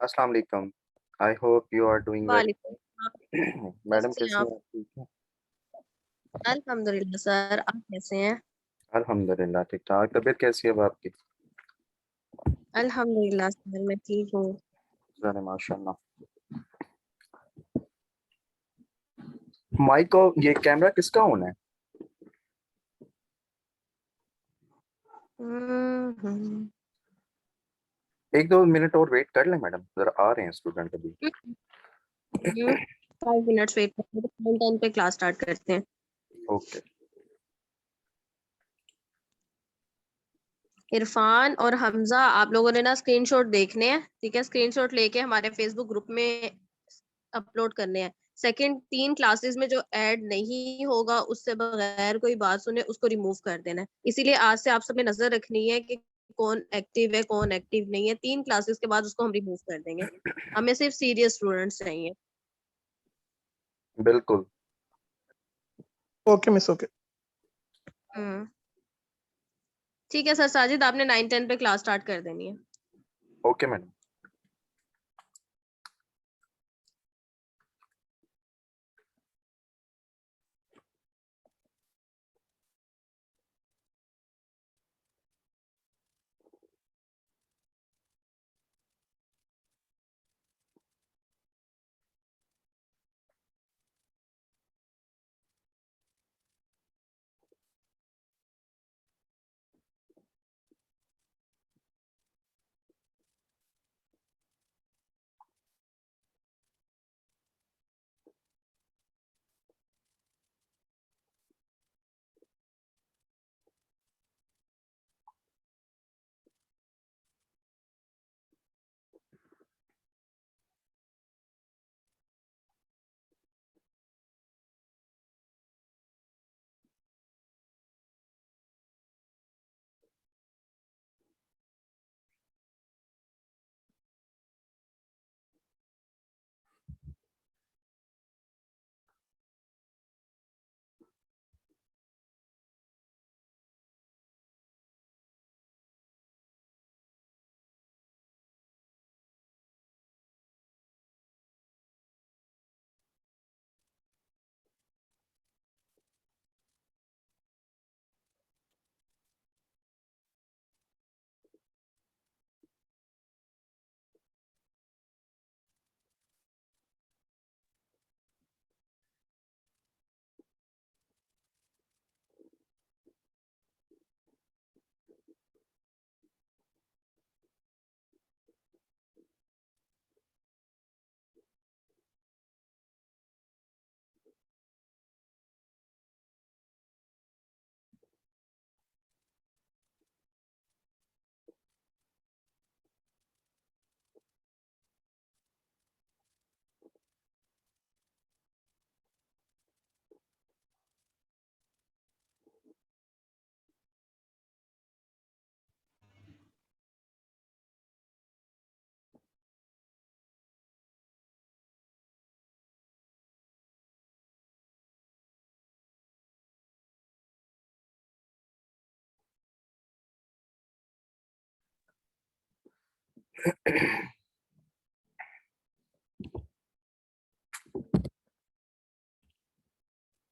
अस्सलाम वालेकुम। I hope you are doing वालेकुम सलाम। वेल। मैडम कैसे हैं कैसी आप? हैं आप? ठीक है। अल्हम्दुलिल्लाह सर, आप कैसे हैं? अल्हम्दुलिल्लाह ठीक ठाक। तबीयत कैसी है अब आपकी? अल्हम्दुलिल्लाह सर, मैं ठीक हूँ। जाने माशाल्लाह। माइक को ये कैमरा किसका ऑन है? हम्म। 1-2 मिनट और वेट कर लें मैडम, जरा आ रहे हैं स्टूडेंट अभी। 5 मिनट्स वेट करते हैं, 10 पे क्लास स्टार्ट करते हैं। ओके। इरफान और हमजा, आप लोगों ने ना स्क्रीनशॉट देखने हैं, ठीक है? स्क्रीनशॉट लेके हमारे फेसबुक ग्रुप में अपलोड करने हैं। सेकंड 3 क्लासेस में जो ऐड नहीं होगा, उससे बगैर कोई बात सुने उसको रिमूव कर देना है। इसीलिए आज से आप सब ने नजर रखनी है कि कौन एक्टिव है कौन एक्टिव नहीं है। 3 क्लासेस के बाद उसको हम रिमूव कर देंगे। हमें सिर्फ सीरियस स्टूडेंट्स चाहिए। बिल्कुल। Okay miss okay. हम्म। ठीक है सर। साजिद, आपने 9-10 पे क्लास स्टार्ट कर देनी है। Okay madam.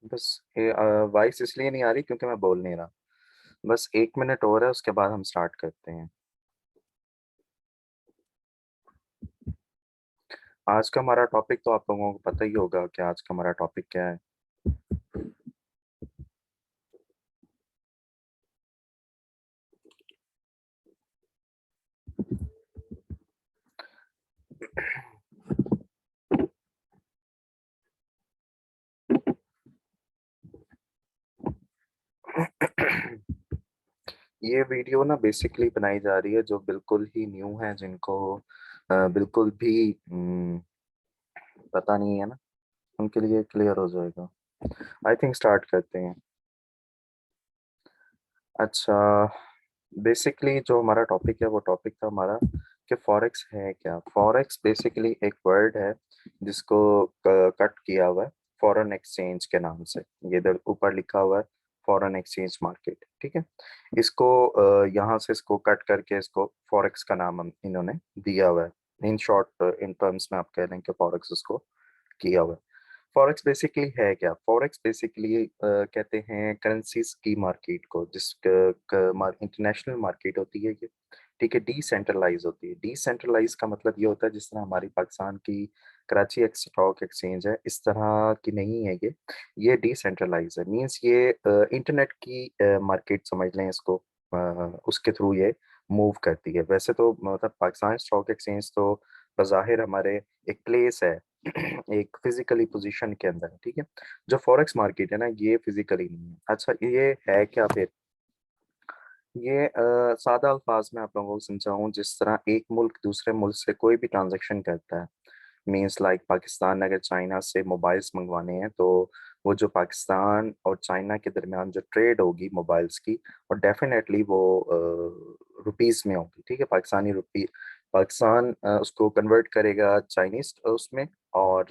बस वॉइस इसलिए नहीं आ रही क्योंकि मैं बोल नहीं रहा। बस 1 मिनट और है, उसके बाद हम स्टार्ट करते हैं। आज का हमारा टॉपिक तो आप लोगों को पता ही होगा कि आज का हमारा टॉपिक क्या है। ये वीडियो ना बेसिकली बनाई जा रही है जो बिल्कुल ही न्यू है, जिनको बिल्कुल भी पता नहीं है ना, उनके लिए क्लियर हो जाएगा। आई थिंक स्टार्ट करते हैं। अच्छा, बेसिकली जो हमारा टॉपिक है वो टॉपिक था हमारा कि फॉरेक्स है क्या। फॉरेक्स बेसिकली एक वर्ड है जिसको कट किया हुआ है फॉरेन एक्सचेंज के नाम से। ये इधर ऊपर लिखा हुआ है फॉरेन एक्सचेंज मार्केट, ठीक है। इसको यहाँ से इसको कट करके इसको फॉरेक्स का नाम इन्होंने दिया हुआ है। इन शॉर्ट इन टर्म्स में आप कह रहे हैं कि फॉरेक्स उसको किया हुआ है। फॉरेक्स बेसिकली है क्या? फॉरेक्स बेसिकली कहते हैं करेंसीज की मार्केट को, जिस इंटरनेशनल मार्केट होती है ये, ठीक है, डिसेंट्रलाइज होती है। डिसेंट्रलाइज का मतलब ये होता है जिस तरह हमारी पाकिस्तान की कराची स्टॉक एक्सचेंज है, इस तरह की नहीं है ये डिसेंट्रलाइज है। मींस ये इंटरनेट की मार्केट समझ लें इसको, उसके थ्रू ये मूव करती है। वैसे तो मतलब पाकिस्तान स्टॉक एक्सचेंज तो बज़ाहिर हमारे एक प्लेस है एक फिजिकली पोजीशन के अंदर है, ठीक है। जो फॉरेक्स मार्केट है ना, ये फिजिकली नहीं है। अच्छा, ये है क्या फिर? ये सादा अल्फाज में आप लोगों को समझाऊं, जिस तरह एक मुल्क दूसरे मुल्क से कोई भी ट्रांजैक्शन करता है, मीन्स लाइक पाकिस्तान ने अगर चाइना से मोबाइल्स मंगवाने हैं, तो वो जो पाकिस्तान और चाइना के दरमियान जो ट्रेड होगी मोबाइल्स की, और डेफिनेटली वो रुपीस में होगी, ठीक है। पाकिस्तानी रुपी, पाकिस्तान उसको कन्वर्ट करेगा चाइनीज उसमें, और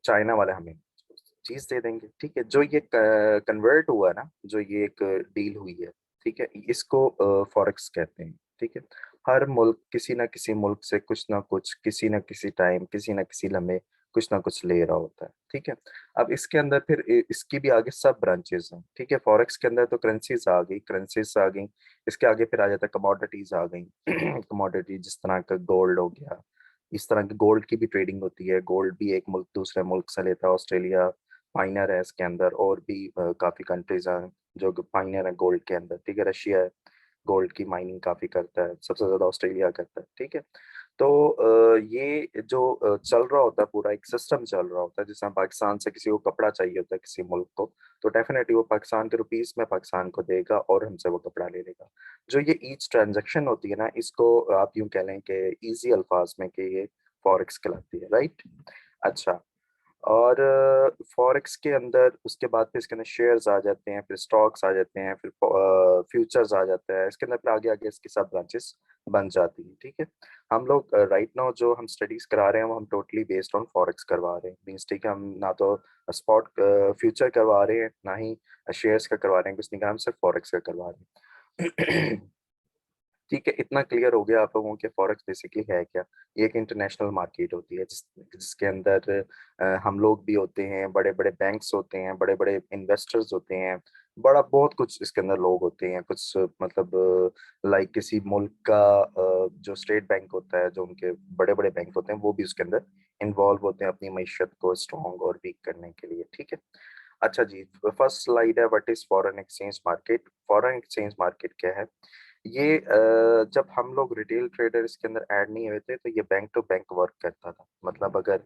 चाइना वाले हमें चीज दे देंगे, ठीक है। जो ये कन्वर्ट हुआ ना, जो ये एक डील हुई है, ठीक है, इसको फॉरेक्स कहते हैं, ठीक है। हर मुल्क किसी ना किसी मुल्क से कुछ ना कुछ, किसी ना किसी टाइम, किसी ना किसी लम्हे कुछ ना कुछ ले रहा होता है, ठीक है। अब इसके अंदर फिर इसकी भी आगे सब ब्रांचेस हैं, ठीक है। फॉरेक्स के अंदर तो करेंसीज आ गई, करेंसीज आ गई। इसके आगे फिर आ जाता है कमोडिटीज आ गई कमोडिटी जिस तरह का गोल्ड हो गया, इस तरह की गोल्ड की भी ट्रेडिंग होती है। गोल्ड भी एक मुल्क दूसरे मुल्क से लेता है। ऑस्ट्रेलिया पाइनर है इसके अंदर, और भी काफी कंट्रीज हैं जो पाइनर है गोल्ड के अंदर, ठीक है। रशिया है, गोल्ड की माइनिंग काफी करता है, सबसे ज्यादा ऑस्ट्रेलिया करता है, ठीक है। तो ये जो चल रहा होता है, पूरा एक सिस्टम चल रहा होता है। जैसे पाकिस्तान से किसी को कपड़ा चाहिए होता है किसी मुल्क को, तो डेफिनेटली वो पाकिस्तान के रुपीस में पाकिस्तान को देगा और हमसे वो कपड़ा ले लेगा। जो ये ईच ट्रांजैक्शन होती है ना, इसको आप यूं कह लें कि इजी अल्फाज में कि ये फॉरेक्स कहलाती है, राइट। अच्छा, और फॉरेक्स के अंदर उसके बाद फिर इसके अंदर शेयर्स आ जाते हैं, फिर स्टॉक्स आ जाते हैं, फिर फ्यूचर्स आ जाता है। इसके अंदर फिर आगे आगे इसकी सब ब्रांचेस बन जाती हैं, ठीक है। हम लोग राइट नाउ जो हम स्टडीज करा रहे हैं वो हम टोटली बेस्ड ऑन फॉरेक्स करवा रहे हैं। मीन्स ठीक है, हम ना तो स्पॉट फ्यूचर करवा रहे हैं, ना ही शेयर्स का करवा रहे हैं, कुछ नहीं, हम सिर्फ फॉरेक्स का करवा रहे हैं ठीक है। इतना क्लियर हो गया आप लोगों के फॉरेक्स बेसिकली है क्या। ये एक इंटरनेशनल मार्केट होती है जिसके अंदर हम लोग भी होते हैं, बड़े बड़े बैंक्स होते हैं, बड़े बड़े इन्वेस्टर्स होते हैं, बड़ा बहुत कुछ इसके अंदर लोग होते हैं। कुछ मतलब लाइक किसी मुल्क का जो स्टेट बैंक होता है, जो उनके बड़े बड़े बैंक होते हैं, वो भी उसके अंदर इन्वॉल्व होते हैं अपनी मैशत को स्ट्रॉन्ग और वीक करने के लिए, ठीक है। अच्छा जी, फर्स्ट स्लाइड है what is foreign exchange market. Foreign exchange market क्या है? ये जब हम लोग रिटेल ट्रेडर इसके अंदर ऐड नहीं हुए थे, तो ये बैंक टू बैंक वर्क करता था। मतलब अगर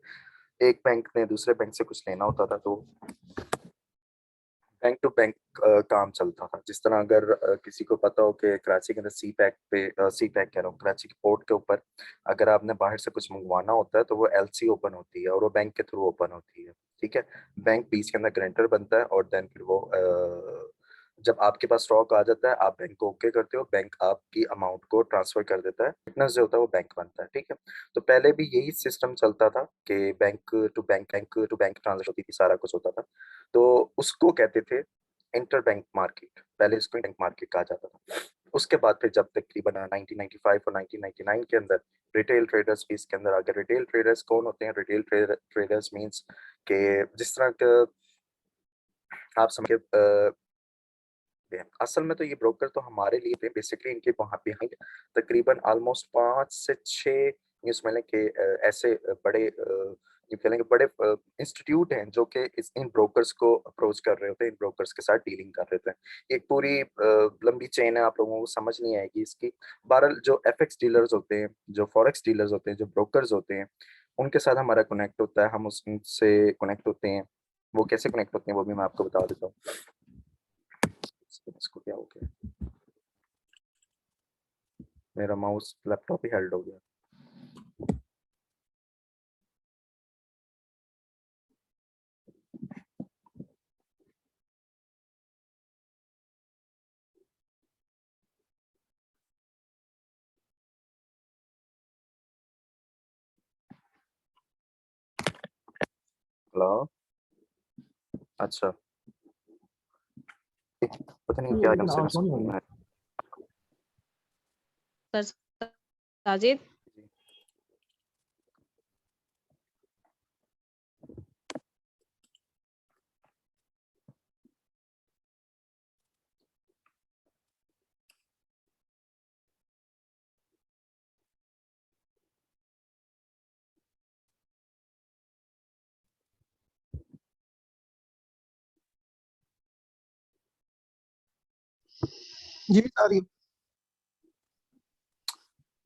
एक बैंक ने दूसरे बैंक से कुछ लेना होता था, तो बैंक टू बैंक काम चलता था। जिस तरह अगर किसी को पता हो कि कराची के अंदर सी पैक कह रहा हूँ, कराची के पोर्ट के ऊपर अगर आपने बाहर से कुछ मंगवाना होता है, तो वो एलसी ओपन होती है और वो बैंक के थ्रू ओपन होती है, ठीक है। बैंक बीच के अंदर गारंटर बनता है, और देन फिर वो जब आपके पास स्टॉक आ जाता है, आप बैंक को ओके करते हो, बैंक आपकी अमाउंट को ट्रांसफर कर देता है, विटनेस जो होता है वो बैंक बनता है, ठीक है। तो पहले भी यही सिस्टम चलता था कि बैंक टू बैंक ट्रांजेक्शन होती थी, सारा कुछ होता था। तो उसको कहते थे इंटर बैंक मार्केट, पहले इसको बैंक मार्केट कहा जाता था। उसके बाद फिर जब तकरीबन 1995 और 1999 के अंदर रिटेल ट्रेडर्स भी इसके अंदर आ गए। रिटेल ट्रेडर्स कौन होते हैं? रिटेल ट्रेडर्स मींस के जिस तरह का आप समझ असल में तो ये ब्रोकर तो हमारे लिए थे बेसिकली। इनके वहाँ बिहाइंड तकरीबन ऑलमोस्ट 5 से 6 ये समझ लें कि ऐसे बड़े ये कह लेंगे बड़े इंस्टीट्यूट हैं जो कि इन ब्रोकर्स को अप्रोच कर रहे होते हैं, इन ब्रोकर्स के साथ डीलिंग कर रहे थे। एक पूरी लंबी चेन है, आप लोगों को समझ नहीं आएगी इसकी। बहरहाल जो एफएक्स डीलर्स होते हैं, जो फॉरेक्स डीलर्स होते हैं, जो ब्रोकर्स होते हैं, उनके साथ हमारा कनेक्ट होता है, हम उनसे कनेक्ट होते हैं। वो कैसे कनेक्ट होते हैं वो भी मैं आपको बता देता हूँ। इसको क्या हो गया, मेरा माउस लैपटॉप ही हेल्ड हो गया। हेलो, अच्छा, पता नहीं क्या सर साजिद, जी मिस आ रही है।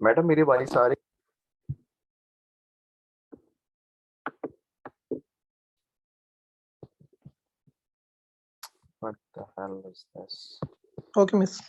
मैडम मेरी वॉइस आ रही? What the hell is this? Okay miss.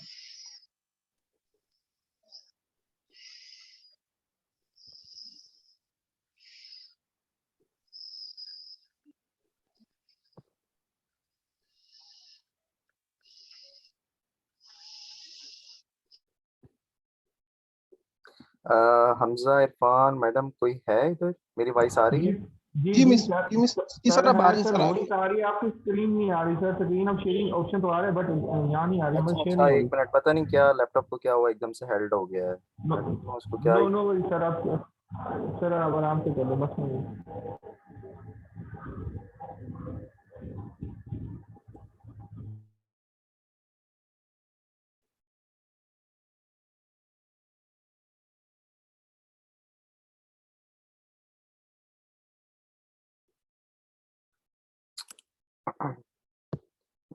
Hamza, Irfan, madam कोई है इधर? मेरी वॉइस आ रही है? जी मिस जी मिस जी सर अब आ रही सर सर आ रही वॉइस आ रही है, आपकी स्क्रीन नहीं आ रही सर। स्क्रीन अब शेयरिंग ऑप्शन तो आ रहा है बट यहाँ नहीं आ रही, मतलब अच्छा शेयर अच्छा, नहीं हो एक मिनट, पता नहीं क्या लैपटॉप को क्या हुआ, एकदम से हेल्ड हो गया है। मैं देखता हूँ उसको क्या नो नो वरी सर, आप सर आप आराम से कर लो बस नहीं।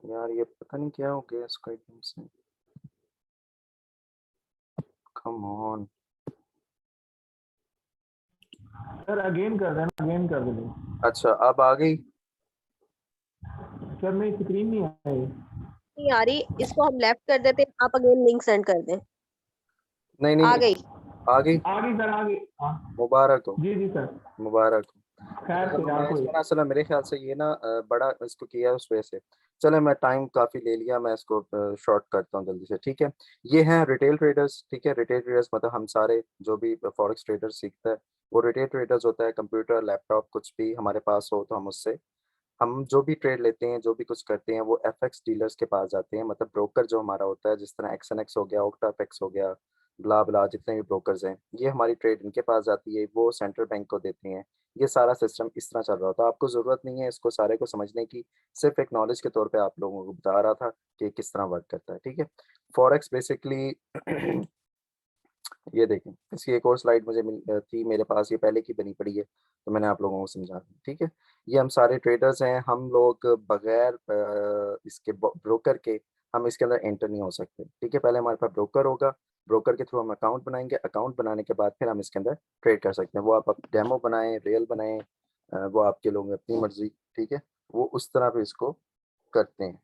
यार ये पता नहीं क्या हो गया इसको एकदम से। Come on. सर अगेन कर देना, अगेन कर देना। अच्छा अब आ गई? सर मेरी स्क्रीन नहीं आ रही। नहीं आ रही, इसको हम लेफ्ट कर देते हैं, आप अगेन लिंक सेंड कर दें। नहीं आ नहीं, गई। आ गई। आ गई सर, आ गई। हाँ मुबारक हो, जी जी सर, मुबारक हो। खैर से मैं आप कोई। इसको ना, चलो मेरे ख्याल से ये ना बड़ा इसको किया उस वजह से। चलो मैं टाइम काफी ले लिया, मैं इसको शॉर्ट करता हूँ जल्दी से, ठीक है। ये हैं रिटेल ट्रेडर्स, ठीक है। रिटेल ट्रेडर्स मतलब हम सारे जो भी फॉरेक्स ट्रेडर सीखता है वो रिटेल ट्रेडर्स होता है। कंप्यूटर, लैपटॉप कुछ भी हमारे पास हो तो हम उससे, हम जो भी ट्रेड लेते हैं, जो भी कुछ करते हैं, वो एफएक्स डीलर्स के पास जाते हैं। मतलब ब्रोकर जो हमारा होता है, जिस तरह एक्सएनएक्स हो गया, ओक्टाफेक्स हो गया, ब्ला ब्ला, जितने भी ब्रोकर्स हैं, ये हमारी ट्रेड इनके पास जाती है, वो सेंट्रल बैंक को देते हैं। ये सारा सिस्टम इस तरह चल रहा होता है। आपको ज़रूरत नहीं है इसको सारे को समझने की, सिर्फ एक नॉलेज के तौर पे आप लोगों को बता रहा था कि किस तरह वर्क करता है, ठीक है। फॉरेक्स बेसिकली ये देखें, इसकी एक और स्लाइड मुझे थी मेरे पास, ये पहले की बनी पड़ी है तो मैंने आप लोगों को समझा दी, ठीक है। ये हम सारे ट्रेडर्स हैं, हम लोग बगैर इसके ब्रोकर के हम इसके अंदर एंटर नहीं हो सकते, ठीक है। पहले हमारे पास ब्रोकर होगा, ब्रोकर के थ्रू हम अकाउंट बनाएंगे, अकाउंट बनाने के बाद फिर हम इसके अंदर ट्रेड कर सकते हैं। वो आप डेमो बनाएं, रियल बनाएं, वो आपके लोग अपनी मर्जी, ठीक है। वो उस तरह पे इसको करते हैं।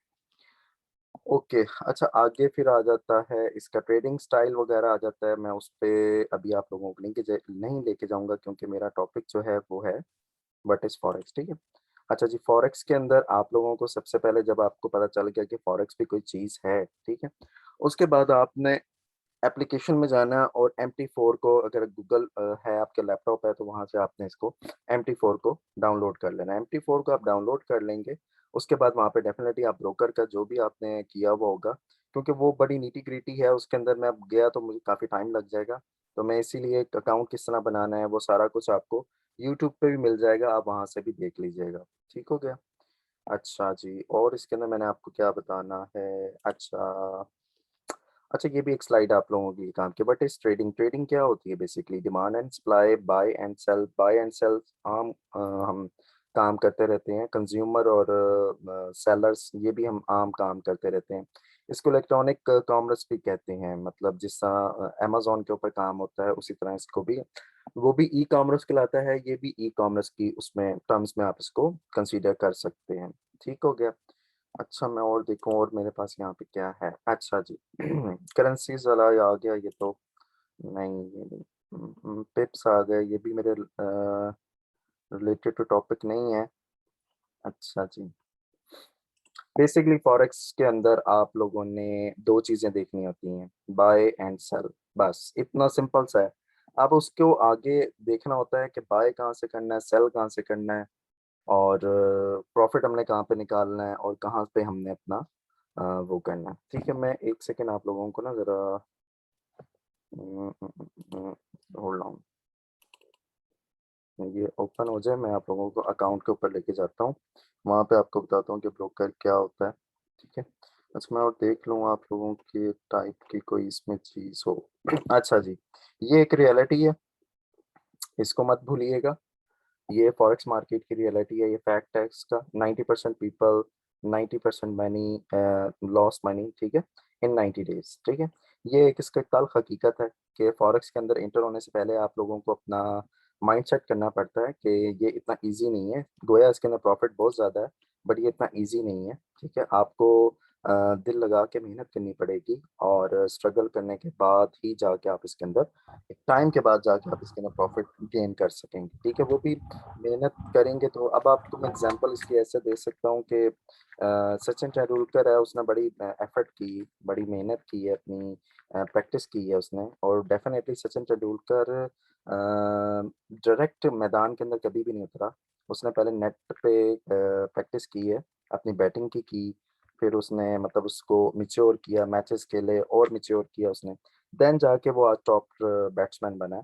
ओके, अच्छा आगे फिर आ जाता है इसका ट्रेडिंग स्टाइल वगैरह आ जाता है। मैं उस पे अभी आप लोगों को नहीं लेके जाऊंगा क्योंकि मेरा टॉपिक जो है वो है व्हाट इज फॉरेक्स, ठीक है। अच्छा जी, फॉरेक्स के अंदर आप लोगों को सबसे पहले जब आपको पता चल गया कि फॉरेक्स भी कोई चीज़ है, ठीक है, उसके बाद आपने एप्लीकेशन में जाना है और MT4 को, अगर गूगल है आपके लैपटॉप है तो वहाँ से आपने इसको MT4 को डाउनलोड कर लेना है। MT4 को आप डाउनलोड कर लेंगे, उसके बाद वहाँ पे डेफिनेटली आप ब्रोकर का जो भी आपने किया हुआ होगा, क्योंकि वो बड़ी नीटी ग्रिटी है उसके अंदर, मैं अब गया तो मुझे काफ़ी टाइम लग जाएगा। तो मैं इसीलिए एक अकाउंट किस तरह बनाना है वो सारा कुछ आपको यूट्यूब पे भी मिल जाएगा, आप वहाँ से भी देख लीजिएगा, ठीक हो गया। अच्छा जी, और इसके अंदर मैंने आपको क्या बताना है? अच्छा अच्छा, ये भी एक स्लाइड आप लोगों के लिए काम की। बट इस ट्रेडिंग, ट्रेडिंग क्या होती है? Basically demand and supply, buy and sell. Buy and sell आम हम काम करते रहते हैं, कंज्यूमर और सेलर्स ये भी हम आम काम करते रहते हैं। इसको इलेक्ट्रॉनिक कॉमर्स भी कहते हैं, मतलब जिस तरह अमेजोन के ऊपर काम होता है उसी तरह इसको भी, वो भी ई कॉमर्स कहलाता है, ये भी ई कॉमर्स की उसमें टर्म्स में आप इसको कंसीडर कर सकते हैं, ठीक हो गया। अच्छा मैं और देखूं और मेरे पास यहाँ पे क्या है। अच्छा जी करेंसीज वाला ये आ गया, ये तो नहीं, ये नहीं। पिप्स आ गए, ये भी मेरे रिलेटेड टू टॉपिक नहीं है। अच्छा जी, बेसिकली फॉरेक्स के अंदर आप लोगों ने दो चीजें देखनी होती हैं, बाय एंड सेल, बस इतना सिंपल सा है। अब उसको आगे देखना होता है कि बाय कहाँ से करना है, सेल कहाँ से करना है, और प्रॉफिट हमने कहाँ पे निकालना है, और कहाँ पे हमने अपना वो करना है, ठीक है। मैं एक सेकेंड आप लोगों को ना ज़रा होल्ड ऑन, ये ओपन हो जाए, मैं आप लोगों को अकाउंट के ऊपर लेके जाता हूँ, वहाँ पे आपको बताता हूँ कि ब्रोकर क्या होता है, ठीक है। अच्छा मैं और देख लूँ आप लोगों के टाइप की कोई इसमें चीज़ हो। अच्छा जी, ये एक रियलिटी है, इसको मत भूलिएगा। ये फॉरेक्स मार्केट की रियलिटी है, ये फैक्ट है इसका। 90% पीपल, 90% मनी लॉस मनी, ठीक है। इन 90 डेज। ठीक है, ये एक इसका तल्ख हकीकत है कि फॉरेक्स के अंदर एंटर होने से पहले आप लोगों को अपना माइंड सेट करना पड़ता है कि ये इतना इजी नहीं है। गोया इसके अंदर प्रॉफिट बहुत ज़्यादा है, बट ये इतना इजी नहीं है। ठीक है, आपको दिल लगा के मेहनत करनी पड़ेगी और स्ट्रगल करने के बाद ही जाके आप इसके अंदर, एक टाइम के बाद जाके आप इसके अंदर प्रॉफिट गेन कर सकेंगे। ठीक है, वो भी मेहनत करेंगे तो। अब आपको मैं एग्जांपल इसकी ऐसे दे सकता हूँ कि सचिन तेंदुलकर है, उसने बड़ी एफर्ट की, बड़ी मेहनत की है, अपनी प्रैक्टिस की है उसने, और डेफिनेटली सचिन तेंदुलकर डायरेक्ट मैदान के अंदर कभी भी नहीं उतरा। उसने पहले नेट पे प्रैक्टिस की है, अपनी बैटिंग की, फिर उसने मतलब उसको मैच्योर किया, मैचेस खेले और मैच्योर किया उसने, देन जाके वो आज टॉप बैट्समैन बना है।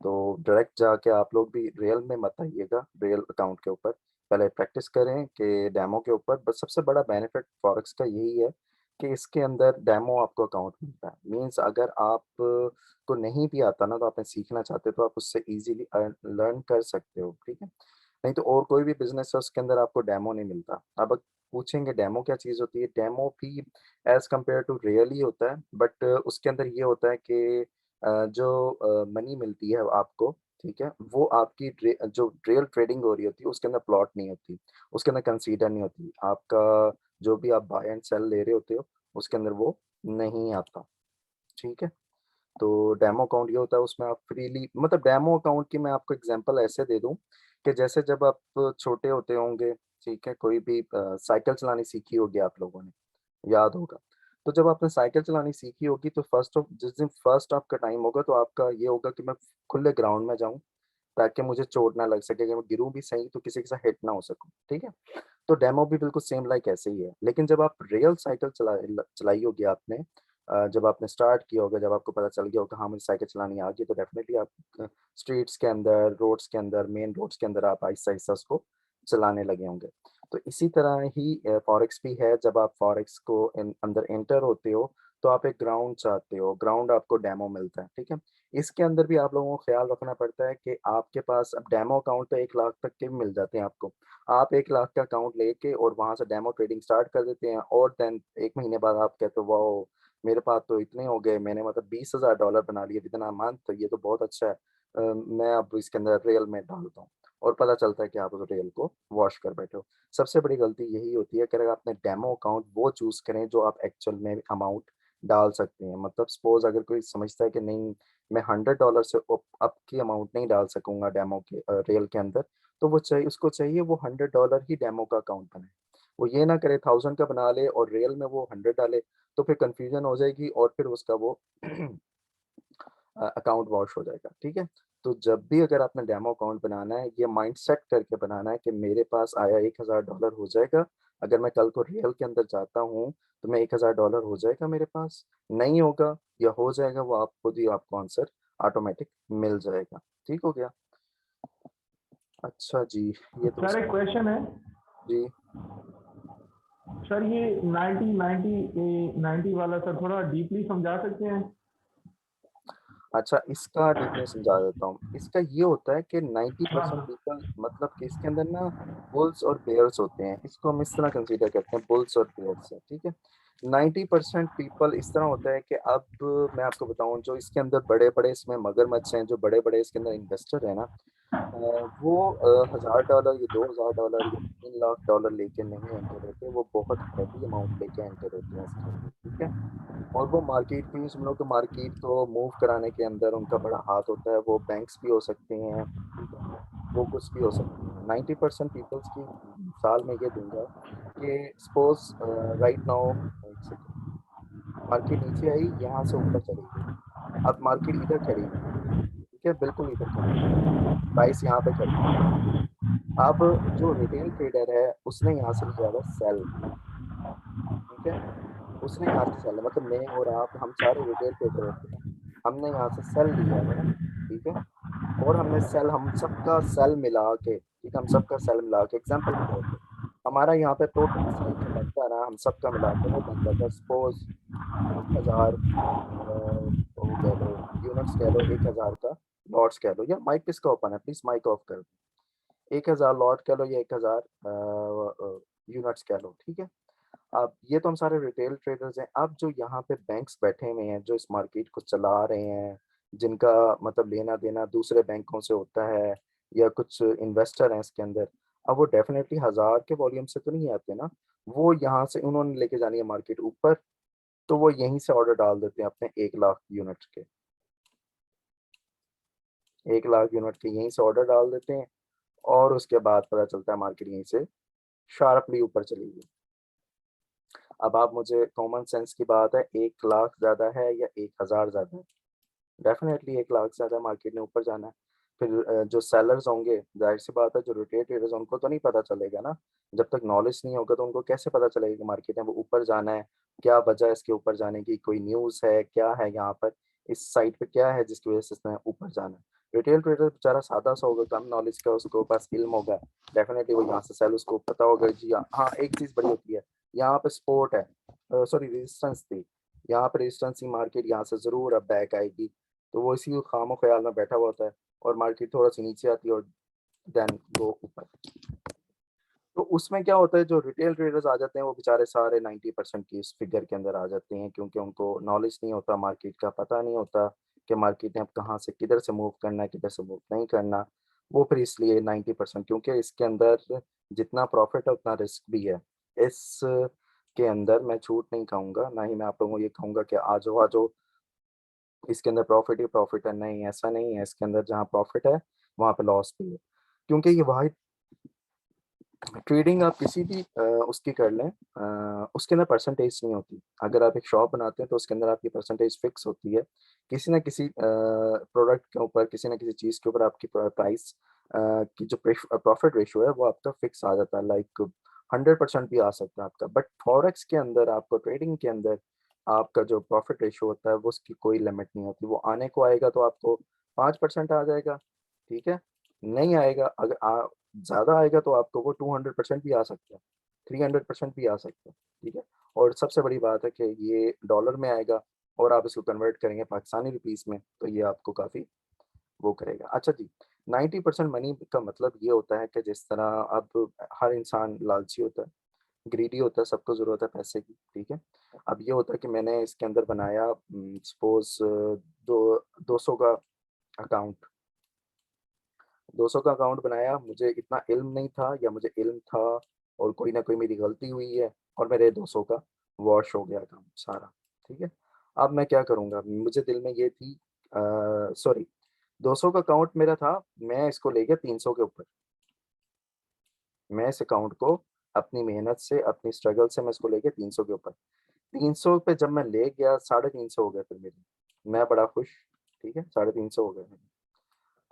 तो डायरेक्ट जाके आप लोग भी रियल में मत आइएगा, रियल अकाउंट के ऊपर पहले प्रैक्टिस करें कि डेमो के ऊपर। बस सबसे बड़ा बेनिफिट फॉरेक्स का यही है कि इसके अंदर डेमो आपको अकाउंट मिलता है। मींस अगर आप को नहीं भी आता ना, तो आपने सीखना चाहते हो तो आप उससे इजीली लर्न कर सकते हो। ठीक है, नहीं तो और कोई भी बिजनेस है उसके अंदर आपको डेमो नहीं मिलता। अब पूछेंगे डेमो क्या चीज़ होती है? डेमो भी एज कम्पेयर टू रियल ही होता है, बट उसके अंदर ये होता है कि जो मनी मिलती है आपको, ठीक है, वो आपकी जो रियल ट्रेडिंग हो रही होती है उसके अंदर प्लॉट नहीं होती, उसके अंदर कंसीडर नहीं होती। आपका जो भी आप बाय एंड सेल ले रहे होते हो उसके अंदर वो नहीं आता। ठीक है, तो डेमो अकाउंट ये होता है, उसमें आप फ्रीली, मतलब डेमो अकाउंट की मैं आपको एग्जांपल ऐसे दे दूं कि जैसे जब आप छोटे होते होंगे, ठीक है, कोई भी साइकिल चलानी सीखी होगी आप लोगों ने, याद होगा। तो जब आपने साइकिल चलानी सीखी होगी तो जिस दिन फर्स्ट आपका टाइम होगा तो आपका ये होगा कि मैं खुले ग्राउंड में जाऊं ताकि मुझे चोट ना लग सके, कि मैं गिरूं भी सही तो किसी के साथ हिट ना हो सकूं। ठीक है, तो डेमो भी बिल्कुल सेम लाइक ऐसे ही है। लेकिन जब आप रियल साइकिल चलाई होगी आपने, जब आपने स्टार्ट किया होगा, जब आपको पता चल गया होगा हाँ मुझे साइकिल चलानी आ गई, तो डेफिनेटली आप स्ट्रीट्स के अंदर, रोड्स के अंदर, मेन रोड्स के अंदर आप आहिस्ता आहिस्ता उसको चलाने लगे होंगे। तो इसी तरह ही फॉरेक्स भी है। जब आप फॉरेक्स को अंदर एंटर होते हो तो आप एक ग्राउंड चाहते हो, ग्राउंड आपको डेमो मिलता है। ठीक है, इसके अंदर भी आप लोगों को ख्याल रखना पड़ता है कि आपके पास अब डेमो अकाउंट तो 1 लाख तक के भी मिल जाते हैं आपको। आप 1 लाख का अकाउंट लेके और वहां से डेमो ट्रेडिंग स्टार्ट कर देते हैं, और देन 1 महीने बाद आप कहते हो वाओ मेरे पास तो इतने हो गए, मैंने मतलब $20,000 बना लिए विद इन अ मंथ, तो ये तो बहुत अच्छा है। मैं अब इसके अंदर रियल में डालता हूँ, और पता चलता है कि आप उस रियल को वॉश कर बैठे हो। सबसे बड़ी गलती यही होती है कि अगर आपने डेमो अकाउंट वो चूज करें जो आप एक्चुअल में अमाउंट डाल सकते हैं। मतलब सपोज अगर कोई समझता है कि नहीं मैं $100 से अप की अमाउंट नहीं डाल सकूंगा डेमो के रियल के अंदर, तो वो चाहिए, उसको चाहिए वो $100 ही डेमो का अकाउंट बनाए। वो ये ना करे 1000 का बना ले और रियल में वो 100 डाले, तो फिर कंफ्यूजन हो जाएगी और फिर उसका वो अकाउंट वॉश हो जाएगा। ठीक है, तो जब भी अगर आपने डेमो अकाउंट बनाना है, ये माइंड सेट करके बनाना है कि मेरे पास आया $1000 हो जाएगा। अगर मैं कल को रियल के अंदर जाता हूँ तो मैं $1000 हो जाएगा मेरे पास, नहीं होगा या हो जाएगा वो आप खुद ही, आपको आंसर ऑटोमेटिक मिल जाएगा। ठीक हो गया? अच्छा जी, ये तो सर एक क्वेश्चन है जी। सर, ये 90 वाला सर थोड़ा डीपली समझा सकते हैं? अच्छा, इसका डीपली समझा देता हूँ। इसका ये होता है कि हाँ 90% हाँ। पीपल, मतलब कि इसके अंदर ना बुल्स और बेयर्स होते हैं, इसको हम इस तरह कंसीडर करते हैं, बुल्स और बेयर्स है। ठीक है, 90% पीपल इस तरह होता है कि अब मैं आपको बताऊं, जो इसके अंदर बड़े बड़े इसमें मगरमच्छ हैं, जो बड़े बड़े इसके अंदर इन्वेस्टर है ना, वो $1000 या $2000 या $3 लाख लेके नहीं एंटर होते, वो बहुत हैवी अमाउंट लेके एंटर होते हैं इसके अंदर। ठीक है, और वो मार्केट को ही समझो कि मार्केट को मूव कराने के अंदर उनका बड़ा हाथ होता है। वो बैंक्स भी हो सकते हैं, ठीक है, वो कुछ भी हो सकते हैं। 90% पीपल्स की मिसाल मैं ये दूंगा कि सपोज राइट नाउ, एक सेकेंड, मार्केट नीचे आई, यहाँ से ऊपर चली गई, अब मार्केट इधर खड़ी है। ठीक है, बिल्कुल इधर खड़ी है, प्राइस यहाँ पे खड़ी है। अब जो रिटेल ट्रेडर है उसने यहाँ से लिया हुआ सेल। ठीक है, उसने यहाँ से सेल, मतलब मैं और आप, हम सारे रिटेल ट्रेडर होते हैं, हमने यहाँ से सेल लिया है। ठीक है, और हमने सेल, हम सबका सेल मिला के, ठीक है, हम सबका सेल मिला के एग्जांपल के तौर पे हमारा यहाँ पे टोटल सेल जो बनता है ना, हम सबका मिला के वो बन जाता है सपोज 1000, वो कह लो यूनिट्स, कह लो 1000 का लॉट्स कह लो, या माइक किसका ओपन है प्लीज माइक ऑफ कर दो। 1000 लॉट कह लो या 1000 यूनिट्स कह लो। ठीक है, अब ये तो हम सारे रिटेल ट्रेडर्स हैं। अब जो यहाँ पे बैंक्स बैठे हुए हैं जो इस मार्केट को चला रहे हैं, जिनका मतलब लेना देना दूसरे बैंकों से होता है, या कुछ इन्वेस्टर हैं इसके अंदर, अब वो डेफिनेटली 1000 के वॉल्यूम से तो नहीं आते ना। वो यहाँ से उन्होंने लेके जानी है मार्केट ऊपर, तो वो यहीं से ऑर्डर डाल देते हैं अपने 1 लाख यूनिट के। 1 लाख यूनिट के यहीं से ऑर्डर डाल देते हैं, और उसके बाद पता चलता है मार्केट यहीं से शार्पली ऊपर चली गई। अब आप मुझे कॉमन सेंस की बात है, 1 लाख ज्यादा है या 1000 ज्यादा है? डेफिनेटली 1 लाख ज्यादा मार्केट ने ऊपर जाना है। फिर जो सेलर्स होंगे, जाहिर सी बात है जो रिटेल ट्रेडर्स उनको तो नहीं पता चलेगा ना। जब तक नॉलेज नहीं होगा तो उनको कैसे पता चलेगा कि मार्केट में वो ऊपर जाना है? क्या वजह है इसके ऊपर जाने की? कोई न्यूज़ है, क्या है यहाँ पर, इस साइट पे क्या है जिसकी वजह से इसने ऊपर जाना है? रिटेल ट्रेडर बेचारा सादा सा होगा, कम नॉलेज का, उसको पास इल्म होगा, डेफिनेटली वो यहाँ से सेल, उसको पता होगा जी हाँ एक चीज़ बड़ी होती है, यहाँ पे सपोर्ट है, सॉरी रेजिस्टेंस थी, यहाँ पर रेजिस्टेंस की मार्केट यहाँ से ज़रूर अब बैक आएगी। तो वो इसी खामो ख्याल में बैठा हुआ होता है, और मार्केट थोड़ा सी नीचे आती है और देन वो ऊपर। तो उसमें क्या होता है, जो रिटेल ट्रेडर्स आ जाते हैं वो बेचारे सारे 90% की इस फिगर के अंदर आ जाते हैं, क्योंकि उनको नॉलेज नहीं होता, मार्केट का पता नहीं होता कि मार्केट ने अब कहाँ से किधर से मूव करना है, किधर से मूव नहीं करना। वो फिर इसलिए 90%, क्योंकि इसके अंदर जितना प्रॉफिट है उतना रिस्क भी है। इस के अंदर मैं झूठ नहीं कहूँगा, ना ही मैं आप लोगों को ये कहूँगा कि आज जो इसके अंदर प्रॉफिट ही प्रॉफिट है, नहीं ऐसा नहीं है। इसके अंदर जहाँ प्रॉफिट है वहाँ पे लॉस भी है, क्योंकि ये वाहिद ट्रेडिंग आप किसी भी उसकी कर लें, उसके अंदर परसेंटेज नहीं होती। अगर आप एक शॉप बनाते हैं तो उसके अंदर आपकी परसेंटेज फिक्स होती है। किसी ना किसी प्रोडक्ट के ऊपर, किसी ना किसी चीज़ के ऊपर आपकी प्राइस की जो प्रॉफिट रेशियो है वो आपका फिक्स आ जाता है, लाइक 100% भी आ सकता है आपका। बट फॉरेक्स के अंदर, आपको ट्रेडिंग के अंदर आपका जो प्रॉफिट रेशियो होता है वो उसकी कोई लिमिट नहीं होती। वो आने को आएगा तो आपको 5% आ जाएगा, ठीक है, नहीं आएगा, अगर ज़्यादा आएगा तो आपको वो 200% भी आ सकता है, 300% भी आ सकता है, ठीक है। और सबसे बड़ी बात है कि ये डॉलर में आएगा, और आप इसको कन्वर्ट करेंगे पाकिस्तानी रुपीस में, तो ये आपको काफ़ी वो करेगा। अच्छा जी, 90% मनी का मतलब ये होता है कि जिस तरह अब हर इंसान लालची होता है, ग्रीडी होता है, सबको ज़रूरत है पैसे की, ठीक है। अब ये होता है कि मैंने इसके अंदर बनाया सपोज दो 200 का अकाउंट, 200 का अकाउंट बनाया, मुझे इतना इल्म नहीं था, या मुझे इल्म था और कोई ना कोई मेरी गलती हुई है, और मेरे 200 का वॉश हो गया अकाउंट सारा, ठीक है। अब मैं क्या करूँगा, मुझे दिल में ये थी, सॉरी, 200 का अकाउंट मेरा था, मैं इसको ले गया 300 के ऊपर। मैं इस अकाउंट को अपनी मेहनत से, अपनी स्ट्रगल से मैं इसको ले गया 300 के ऊपर। 300 पे जब मैं ले गया, 350 हो गया फिर मेरी, मैं बड़ा खुश, ठीक है, 350 हो गए मेरे।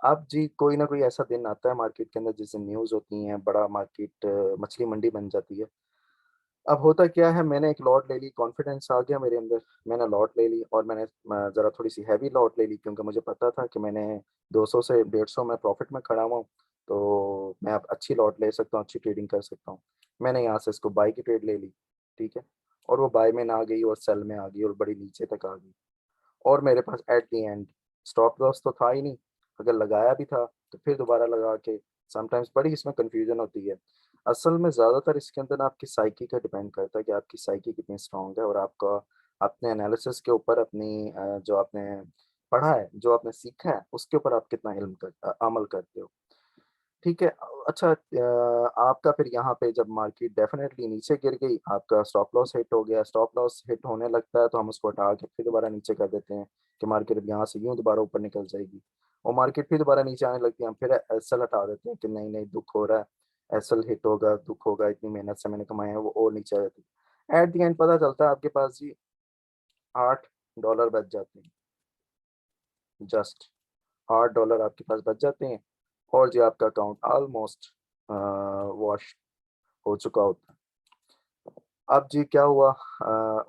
अब जी कोई ना कोई ऐसा दिन आता है मार्केट के अंदर जिस दिन न्यूज़ होती हैं, बड़ा मार्केट मछली मंडी बन जाती है। अब होता क्या है, मैंने एक लॉट ले ली, कॉन्फिडेंस आ गया मेरे अंदर, मैंने लॉट ले ली, और मैंने ज़रा थोड़ी सी हैवी लॉट ले ली, क्योंकि मुझे पता था कि मैंने 200 से 150 में प्रॉफिट में खड़ा हुआ हूँ, तो मैं अब अच्छी लॉट ले सकता हूँ, अच्छी ट्रेडिंग कर सकता हूँ। मैंने यहाँ से इसको बाई की ट्रेड ले ली, ठीक है, और वो बाई में ना आ गई और सेल में आ गई और बड़ी नीचे तक आ गई, और मेरे पास at the end stop loss तो था ही नहीं। अगर लगाया भी था तो फिर दोबारा लगा के, समटाइम्स बड़ी इसमें कंफ्यूजन होती है। असल में ज़्यादातर इसके अंदर आपकी साइकी का डिपेंड करता है कि आपकी साइकी कितनी स्ट्रांग है, और आपका अपने एनालिसिस के ऊपर, अपनी जो आपने पढ़ा है, जो आपने सीखा है, उसके ऊपर आप कितना अमल करते हो, ठीक है। अच्छा, आपका फिर यहाँ पे जब मार्केट डेफिनेटली नीचे गिर गई, आपका स्टॉप लॉस हिट हो गया, स्टॉप लॉस हिट होने लगता है तो हम उसको हटा के फिर दोबारा नीचे कर देते हैं कि मार्केट अब यहाँ से यूं दोबारा ऊपर निकल जाएगी, और मार्केट फिर दोबारा नीचे आने लगती है, हम फिर एसएल हटा देते हैं कि नहीं नहीं दुख हो रहा है, एसएल हिट होगा, दुख होगा, इतनी मेहनत से मैंने कमाया है, वो और नीचे आ जाती है। एट द एंड पता चलता है आपके पास जी $8 बच जाते हैं, जस्ट $8 आपके पास बच जाते हैं, और जी आपका अकाउंट ऑलमोस्ट वॉश हो चुका होता है। अब जी क्या हुआ,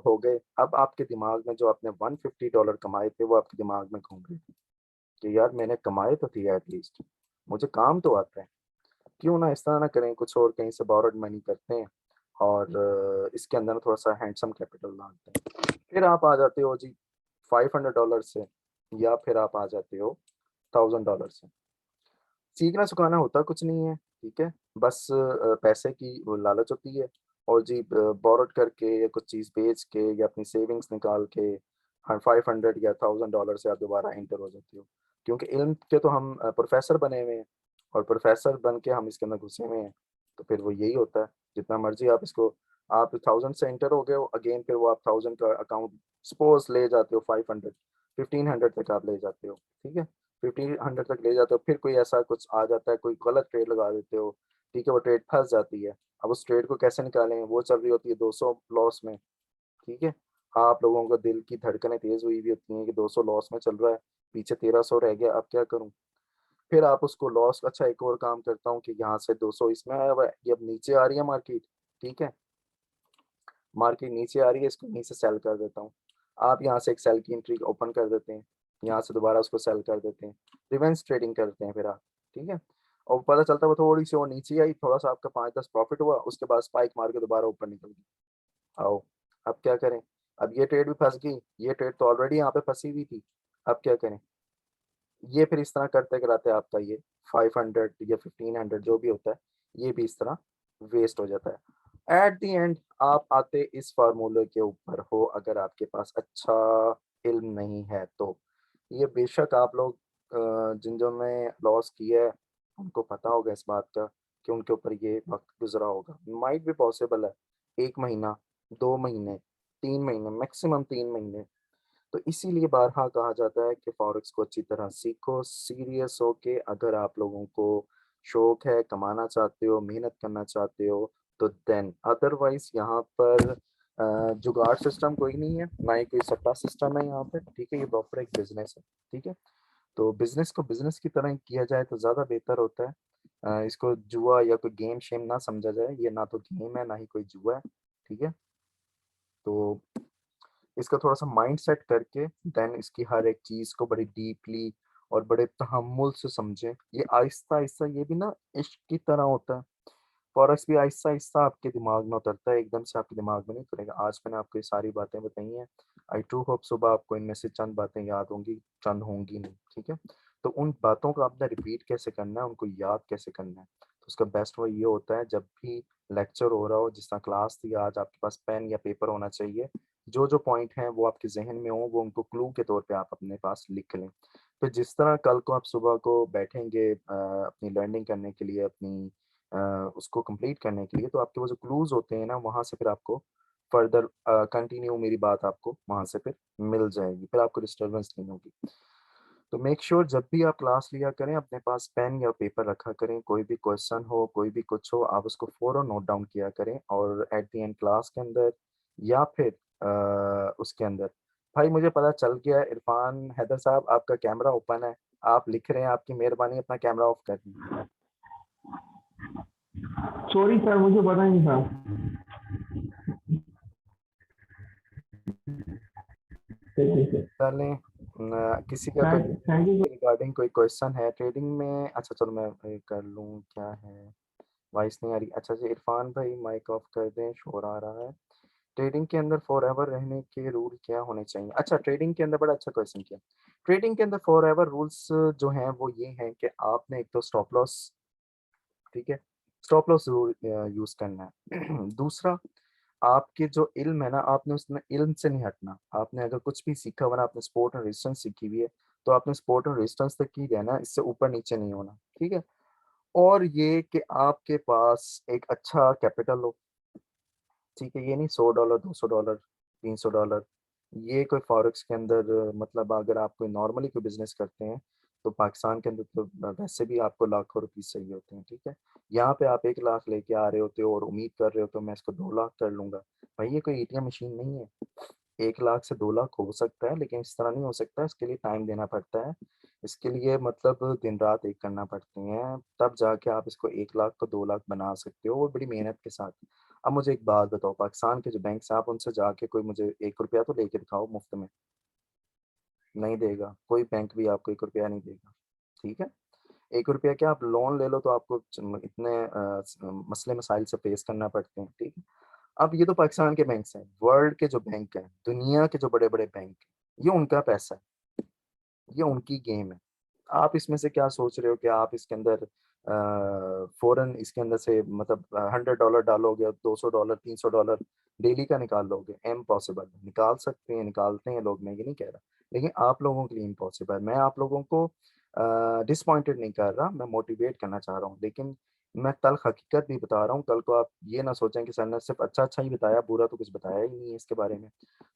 हो गए, अब आपके दिमाग में जो आपने $150 कमाए थे वो आपके दिमाग में घूम रहे थे कि यार मैंने कमाए तो थे, एटलीस्ट मुझे काम तो आता है, क्यों ना इस तरह ना करें, कुछ और कहीं से बोरोड मनी करते हैं, और इसके अंदर थोड़ा सा हैंडसम कैपिटल डालते हैं। फिर आप आ जाते हो जी $500 से, या फिर आप आ जाते हो $1000 से। सीखना सिखाना होता कुछ नहीं है, ठीक है, बस पैसे की वो लालच होती है, और जी बोरोड करके या कुछ चीज़ बेच के या अपनी सेविंग्स निकाल के 500 या $1000 से आप दोबारा एंटर हो जाते हो, क्योंकि इल्म के तो हम प्रोफेसर बने हुए हैं और प्रोफेसर बन के हम इसके अंदर घुसे हुए हैं। तो फिर वो यही होता है, जितना मर्जी आप इसको, आप 1000 से एंटर हो गए हो अगेन, फिर वो आप 1000 का अकाउंट सपोज ले जाते हो 500 1500 तक आप ले जाते हो, ठीक है, 1500 तक ले जाते हो, फिर कोई ऐसा कुछ आ जाता है, कोई गलत ट्रेड लगा देते हो, ठीक है, वो ट्रेड फंस जाती है। अब उस ट्रेड को कैसे निकालें, वो चल रही होती है 200 लॉस में, ठीक है, आप लोगों को दिल की धड़कनें तेज हुई भी होती हैं कि 200 लॉस में चल रहा है, पीछे 1300 रह गया, अब क्या करूं। फिर आप उसको लॉस, अच्छा एक और काम करता हूँ कि यहाँ से 200 इसमें आया हुआ है, ये अब नीचे आ रही है मार्केट, ठीक है, मार्केट नीचे आ रही है, इसको यहीं से सेल कर देता हूँ। आप यहाँ से एक सेल की एंट्री ओपन कर देते हैं, यहाँ से दोबारा उसको सेल कर देते हैं, रिवेंस ट्रेडिंग करते हैं फिर आप, ठीक है, और पता चलता है वो थोड़ी सी और नीचे आई, थोड़ा सा आपका 5-10 प्रॉफिट हुआ, उसके बाद स्पाइक मार के दोबारा ऊपर निकल गई। आओ, अब क्या करें, अब ये ट्रेड भी फंस गई, ये ट्रेड तो ऑलरेडी यहाँ पे फंसी हुई थी, अब क्या करें। ये फिर इस तरह करते कराते आपका ये 500 या 1500 जो भी होता है, ये भी इस तरह वेस्ट हो जाता है। एट द एंड आप आते इस फार्मूले के ऊपर हो, अगर आपके पास अच्छा इल्म नहीं है तो। ये बेशक आप लोग जिन जो ने लॉस किया है उनको पता होगा इस बात का कि उनके ऊपर ये वक्त गुजरा होगा, माइट भी पॉसिबल है 1 महीना, 2 महीने, 3 महीने, मैक्सिमम 3 महीने। तो इसीलिए बारहा कहा जाता है कि फॉरेक्स को अच्छी तरह सीखो, सीरियस हो के, अगर आप लोगों को शौक है, कमाना चाहते हो, मेहनत करना चाहते हो, तो देन, अदरवाइज यहाँ पर जुगाड़ सिस्टम कोई नहीं है, ना ही कोई सट्टा सिस्टम है यहाँ पे, ठीक है, ये प्रॉपर एक बिजनेस है, ठीक है। तो बिजनेस को बिजनेस की तरह किया जाए तो ज़्यादा बेहतर होता है। इसको जुआ या कोई गेम शेम ना समझा जाए, ये ना तो गेम है ना ही कोई जुआ है, ठीक है। तो इसका थोड़ा-सा माइंड सेट करके देन इसकी हर एक चीज़ को बड़ी डीपली और बड़े तहम्मुल से समझें। ये आहिस्ता-आहिस्ता, ये भी ना इश्क की तरह होता है। फॉरेक्स भी आहिस्ता-आहिस्ता आपके दिमाग में उतरता है, एकदम से आपके दिमाग में नहीं उतरेगा। आज मैंने आपको ये सारी बातें बताई हैं। आई डू होप सुबह आपको इनमें से चंद बातें याद होंगी, चंद होंगी नहीं, ठीक है? तो उन बातों को आपने रिपीट कैसे करना है, उनको याद कैसे करना है, तो उसका बेस्ट वे ये होता है, जब भी लेक्चर हो रहा हो, जिस तरह क्लास थी आज, आपके पास पेन या पेपर होना चाहिए। जो-जो पॉइंट हैं वो आपके ज़हन में हों, वो उनको क्लू के तौर पे आप अपने पास लिख लें। फिर जिस तरह कल को आप सुबह को बैठेंगे अपनी लर्निंग करने के लिए, अपनी अ, उसको कंप्लीट करने के लिए, तो आपके वो जो क्लूज़ होते हैं ना, वहाँ से फिर आपको फर्दर कंटिन्यू मेरी बात आपको वहाँ से फिर मिल जाएगी, फिर आपको डिस्टर्बेंस नहीं होगी। तो मेक श्योर जब भी आप क्लास लिया करें, अपने पास पेन या पेपर रखा करें, कोई भी क्वेश्चन हो, कोई भी कुछ हो, आप उसको फ़ौरन नोट डाउन किया करें, और एट द एंड क्लास के अंदर या फिर उसके अंदर, भाई मुझे पता चल गया है इरफान हैदर साहब आपका कैमरा ओपन है, आप लिख रहे हैं, आपकी मेहरबानी अपना कैमरा ऑफ कर दीजिए। सॉरी सर, मुझे पता नहीं था। ठीक है सर। पहले किसी का कोई थैंक यू। रिगार्डिंग कोई क्वेश्चन है ट्रेडिंग में? अच्छा चलो मैं कर लूँ, क्या है, वॉइस नहीं आ रही, अच्छा जी इरफान भाई माइक ऑफ कर दें, शोर आ रहा है। ट्रेडिंग के अंदर फॉरएवर रहने के रूल क्या होने चाहिए? अच्छा, ट्रेडिंग के अंदर बड़ा अच्छा क्वेश्चन किया। ट्रेडिंग के अंदर फॉरएवर रूल्स जो हैं वो ये हैं कि आपने एक तो स्टॉप लॉस, ठीक है, स्टॉप लॉस ज़रूर यूज़ करना है। दूसरा, आपके जो इल्म है ना, आपने उसमें इल्म से नहीं हटना। आपने अगर कुछ भी सीखा हुआ ना, आपने सपोर्ट और रेजिस्टेंस सीखी हुई है, तो आपने सपोर्ट और रेजिस्टेंस तक ही रहना है, इससे ऊपर-नीचे नहीं होना, ठीक है? और ये कि आपके पास एक अच्छा कैपिटल हो, ठीक है? ये नहीं $100, $200, $300, ये कोई फॉरेक्स के अंदर मतलब अगर आप कोई नॉर्मली कोई बिज़नेस करते हैं, तो पाकिस्तान के अंदर तो वैसे भी आपको लाखों रुपए चाहिए होते हैं, ठीक है? यहाँ पे आप 1 लाख लेके आ रहे होते हो और उम्मीद कर रहे हो तो मैं इसको 2 लाख कर लूँगा। भाई ये कोई एटीएम मशीन नहीं है। 1 लाख से 2 लाख हो सकता है, लेकिन इस तरह नहीं हो सकता, इसके लिए टाइम देना पड़ता है। इसके लिए मतलब दिन-रात एक करना पड़ती हैं, तब जाके आप इसको 1 लाख को 2 लाख बना सकते हो, वो बड़ी मेहनत के साथ। अब मुझे एक बात बताओ, पाकिस्तान के जो बैंक्स हैं, आप उनसे जाके कोई मुझे ₹1 तो लेके दिखाओ मुफ्त में, नहीं देगा, कोई बैंक भी आपको ₹1 नहीं देगा, ठीक है? ₹1 क्या, आप लोन ले लो तो आपको इतने मसले-मसाइल से फेस करना पड़ते हैं, ठीक है? अब ये तो पाकिस्तान के बैंक्स हैं, वर्ल्ड के जो बैंक हैं, दुनिया के जो बड़े-बड़े बैंक हैं, ये उनका पैसा है, ये उनकी गेम है। आप इसमें से क्या सोच रहे हो कि आप इसके अंदर फौरन इसके अंदर से मतलब $100 डालोगे, $200, $300 डेली का निकाल लोगे, इम्पॉसिबल। निकाल सकते हैं, निकालते हैं लोग, मैं ये नहीं कह रहा, लेकिन आप लोगों के लिए इम्पॉसिबल। मैं आप लोगों को डिसपॉइंटेड नहीं कर रहा, मैं मोटिवेट करना चाह रहा हूँ, लेकिन मैं तल्ख हकीकत भी बता रहा हूँ। कल को आप ये ना सोचें कि सर ने सिर्फ अच्छा अच्छा ही बताया, बुरा तो कुछ बताया ही नहीं है इसके बारे में।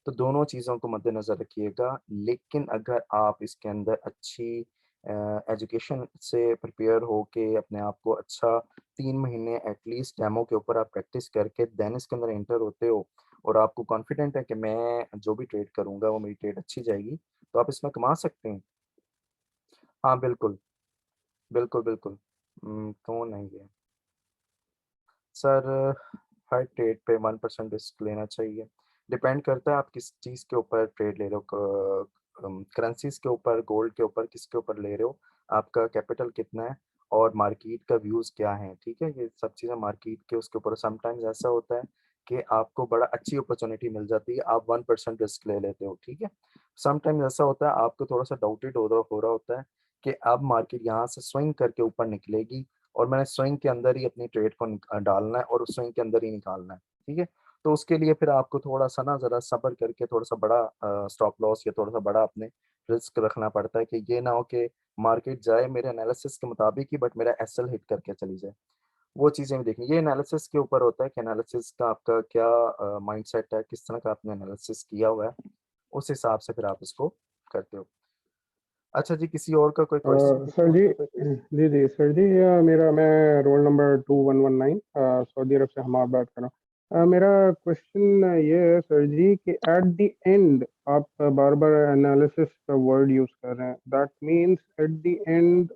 तो दोनों चीज़ों को मद्देनज़र रखिएगा, लेकिन अगर आप इसके अंदर अच्छी एजुकेशन से प्रिपेयर होके अपने आप को अच्छा 3 महीने एटलीस्ट डेमो के ऊपर आप प्रैक्टिस करके देन इसके अंदर एंटर होते हो, और आपको कॉन्फिडेंट है कि मैं जो भी ट्रेड करूँगा वो मेरी ट्रेड अच्छी जाएगी, तो आप इसमें कमा सकते हैं। हाँ, बिल्कुल, बिल्कुल, बिल्कुल। क्यों नहीं है? सर, हर ट्रेड पे 1% रिस्क लेना चाहिए। डिपेंड करता है आप किस चीज़ के ऊपर ट्रेड ले रहे हो, करेंसीज़ के ऊपर, गोल्ड के ऊपर, किसके ऊपर ले रहे हो, आपका कैपिटल कितना है और मार्केट का व्यूज़ क्या हैं, ठीक है? ये सब चीज़ें मार्केट के उसके ऊपर। समटाइम्स ऐसा होता है कि आपको बड़ा अच्छी अपॉर्च्युनिटी मिल जाती है, आप 1% रिस्क ले लेते हो, ठीक है? समटाइम्स ऐसा होता है आपको थोड़ा-सा डाउटेड हो रहा होता है कि अब मार्केट यहाँ से स्विंग करके ऊपर निकलेगी और मैंने स्विंग के अंदर ही अपनी ट्रेड को डालना है और उस स्विंग के अंदर ही निकालना है, ठीक है? तो उसके लिए फिर आपको थोड़ा-सा ना ज़रा सब्र करके थोड़ा-सा बड़ा स्टॉप लॉस या थोड़ा-सा बड़ा अपने रिस्क रखना पड़ता है कि ये ना हो कि मार्केट जाए मेरे एनालिसिस के मुताबिक ही, बट मेरा एसएल हिट करके चली जाए। वो चीज़ें भी देखनी, ये एनालिसिस के ऊपर होता है कि एनालिसिस का आपका क्या माइंडसेट है, किस तरह का आपने एनालिसिस किया हुआ है, उस हिसाब से फिर आप इसको करते हो। अच्छा जी, किसी और का कोई क्वेश्चन? सर जी, जी जी सर जी, मैं रोल नंबर 2119 सऊदी अरब से हमारा बात कर रहा हूँ। मेरा क्वेश्चन ये है सर जी कि एट द एंड आप बार बार एनालिसिस का वर्ड यूज कर रहे हैं, that means eight the and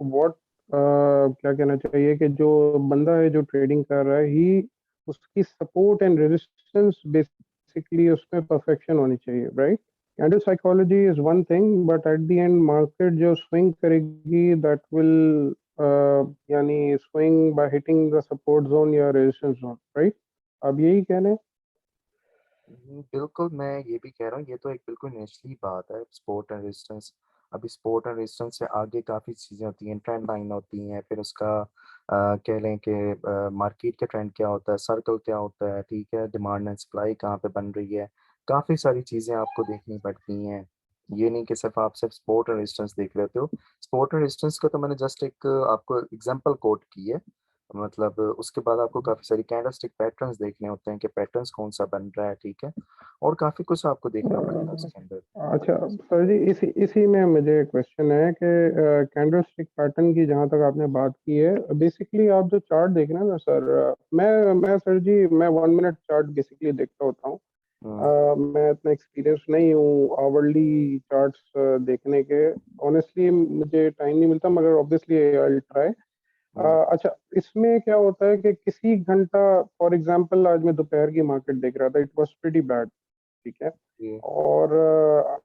what, क्या कहना चाहिए कि जो बंदा है जो ट्रेडिंग कर रहा है ही, उसकी सपोर्ट एंड रेजिस्टेंस बेसिकली उसमें परफेक्शन होनी चाहिए, right? Candle psychology is one thing, but at the end market जो स्विंग करेगी दैट विल यानी swing by hitting the support zone या रेजिस्टेंस जोन, राइट? आप यही कह रहे हैं? बिल्कुल, मैं ये भी कह रहा हूँ, ये तो एक बिल्कुल नेचुरली बात है, सपोर्ट एंड रेजिस्टेंस। अभी सपोर्ट एंड रेजिस्टेंस से आगे काफ़ी चीज़ें होती हैं, ट्रेंड लाइन होती हैं, फिर उसका कह लें कि मार्केट का ट्रेंड क्या होता है, सर्कल क्या होता है, ठीक है? डिमांड एंड सप्लाई कहाँ पे बन रही है, काफ़ी सारी चीज़ें आपको देखनी पड़ती हैं। ये नहीं कि सिर्फ आप सिर्फ सपोर्ट और रेजिस्टेंस देख लेते हो। सपोर्ट और रेजिस्टेंस का तो मैंने जस्ट एक आपको एग्जांपल कोट की है। मतलब उसके बाद आपको काफ़ी सारी कैंडलस्टिक पैटर्न्स देखने होते हैं कि पैटर्न्स कौन-सा बन रहा है, ठीक है? और काफ़ी कुछ आपको देखना पड़ता है उसके अंदर। अच्छा सर जी, इसी इसी में मुझे क्वेश्चन है कि कैंडलस्टिक पैटर्न की जहाँ तक आपने बात की है, बेसिकली आप जो चार्ट देख रहे हैं ना सर, मैं सर जी मैं 1 मिनट चार्ट बेसिकली देखता होता हूँ। हुँ, मैं इतना एक्सपीरियंस नहीं हूँ आवरली चार्ट्स देखने के। ऑनेस्टली मुझे टाइम नहीं मिलता, मगर ऑब्वियसली आई विल ट्राई। हुँ, अच्छा, इसमें क्या होता है कि किसी घंटा, फॉर एग्जांपल आज मैं दोपहर की मार्केट देख रहा था, इट वाज प्रीटी बैड, ठीक है? जी, और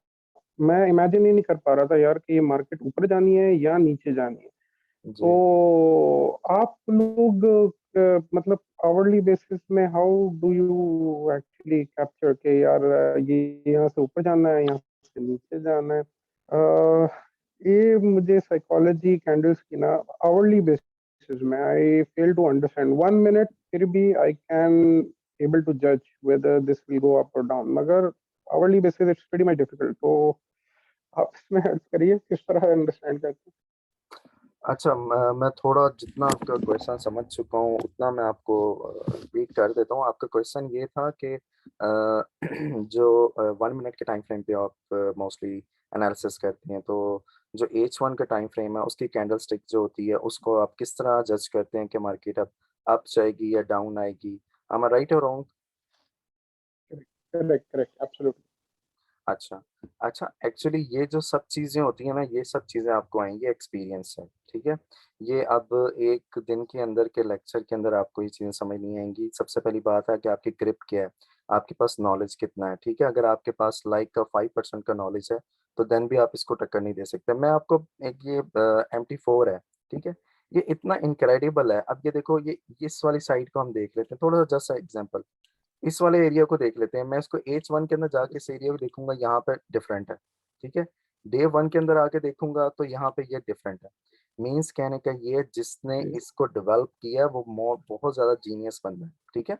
मैं इमेजिन ही नहीं कर पा रहा था यार कि ये मार्केट ऊपर जानी है या नीचे जानी है। जी। तो आप लोग मतलब आवरली बेसिस में how do you actually capture के यार ये यहाँ से ऊपर जाना है, यहाँ से नीचे जाना है? ये मुझे साइकोलॉजी कैंडल्स की ना आवरली बेसिस में आई फेल टू अंडरस्टैंड। 1 मिनट फिर भी आई कैन एबल टू जज whether this will go up और डाउन, मगर hourly basis it's pretty much difficult. तो आप इसमें हेल्प करिए किस तरह अंडरस्टैंड करते अच्छा, मैं थोड़ा जितना आपका क्वेश्चन समझ चुका हूँ उतना मैं आपको रिपीट कर देता हूँ। आपका क्वेश्चन ये था कि जो 1 मिनट के टाइम फ्रेम पे आप मोस्टली एनालिसिस करते हैं, तो जो H1 का टाइम फ्रेम है उसकी कैंडलस्टिक जो होती है उसको आप किस तरह जज करते हैं कि मार्केट अब अप जाएगी या डाउन आएगी? एम आई राइट और रॉन्ग? हैं? Correct, correct, absolutely. अच्छा, अच्छा, एक्चुअली ये जो सब चीज़ें होती हैं ना, ये सब चीज़ें आपको आएँगी एक्सपीरियंस से, ठीक है? ये अब 1 दिन के अंदर के लेक्चर के अंदर आपको ये चीज़ें समझ नहीं आएँगी। सबसे पहली बात है कि आपकी ग्रिप क्या है, आपके पास नॉलेज कितना है, ठीक है? अगर आपके पास लाइक का 5% का नॉलेज है, तो देन भी आप इसको टक्कर नहीं दे सकते। मैं आपको एक ये MT4 है, ठीक है? ये इतना इनक्रेडिबल है, अब ये देखो ये इस वाली साइड को हम देख लेते हैं, थोड़ा-सा जस्ट सा एग्ज़ाम्पल। इस वाले एरिया को देख लेते हैं। मैं इसको H1 के अंदर जाके इस एरिया को देखूँगा, यहाँ पे डिफरेंट है, ठीक है? डे 1 के अंदर आके देखूँगा तो यहाँ पे ये डिफरेंट है। मींस कहने का ये जिसने जी। इसको डेवलप किया वो बहुत ज्यादा जीनियस बंदा है, ठीक है।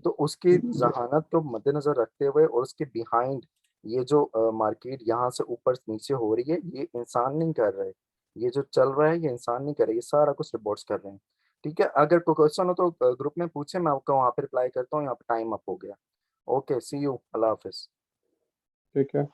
तो उसकी जहानत को मद्देनजर रखते हुए और उसके बिहाइंड ये जो मार्केट यहाँ से ऊपर नीचे हो रही है, ये इंसान नहीं कर रहे, ये जो चल रहा है ये इंसान नहीं कर रहे, ये सारा कुछ रिपोर्ट्स कर रहे हैं, ठीक है। अगर कोई क्वेश्चन हो तो ग्रुप में पूछे, मैं आपको वहाँ पे रिप्लाई करता हूँ। यहाँ पे टाइम अप हो गया। ओके, सी यू, अल्लाह हाफिज। ठीक है।